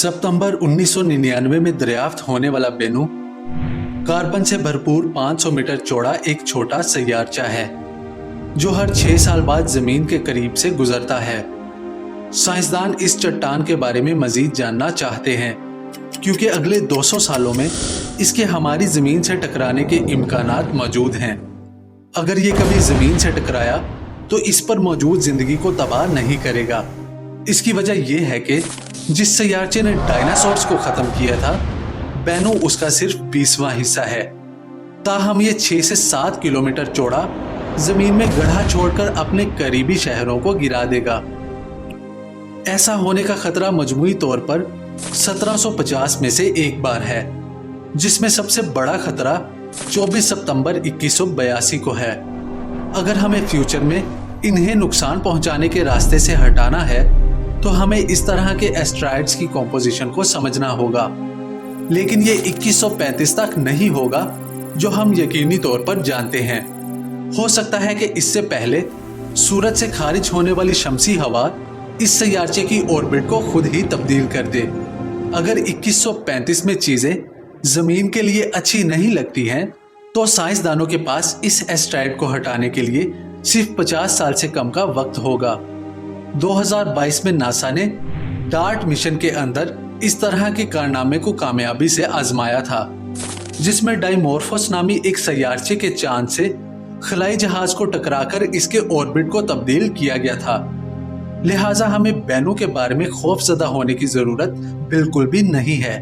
सितंबर 1999 में दरियाफ्त होने वाला बेनू कार्बन से भरपूर 500 मीटर चौड़ा एक छोटा सैयारचा है जो हर 6 साल बाद जमीन के करीब से गुजरता है। साइंसदान इस चट्टान के बारे में मजीद जानना चाहते हैं क्योंकि अगले 200 सालों में इसके हमारी जमीन से टकराने के इम्कानात मौजूद हैं। अगर ये कभी जमीन से टकराया तो इस पर मौजूद जिंदगी को तबाह नहीं करेगा। इसकी वजह यह है कि जिस सैयारचे ने डायनासोर्स को खत्म किया था, बेनू उसका सिर्फ 20वां हिस्सा है। ताहम ये 6 से 7 किलोमीटर चौड़ा जमीन में गड्ढा छोड़कर अपने करीबी शहरों को गिरा देगा। ऐसा होने का खतरा मजमूई तौर पर 1750 में से एक बार है, जिसमें सबसे बड़ा खतरा 24 सितंबर 2182 को है। अगर हमें फ्यूचर में इन्हें नुकसान पहुंचाने के रास्ते से हटाना है तो हमें इस तरह के एस्ट्रॉयड्स की कॉम्पोजिशन को समझना होगा, लेकिन ये 2135 तक नहीं होगा जो हम यकीनी तौर पर जानते हैं। हो सकता है कि इससे पहले सूरज से खारिज होने वाली शमसी हवा इस सैयारचे की ऑर्बिट को खुद ही तब्दील कर दे। अगर 2135 में चीजें जमीन के लिए अच्छी नहीं लगती हैं तो साइंसदानों के पास इस एस्ट्रॉयड को हटाने के लिए सिर्फ 50 साल से कम का वक्त होगा। 2022 में नासा ने डार्ट मिशन के अंदर इस तरह के कारनामे को कामयाबी से आजमाया था, जिसमें डाइमोर्फोस नामी एक सैयारचे के चांद से खलाई जहाज को टकराकर इसके ऑर्बिट को तब्दील किया गया था। लिहाजा हमें बेनू के बारे में खौफजदा होने की जरूरत बिल्कुल भी नहीं है।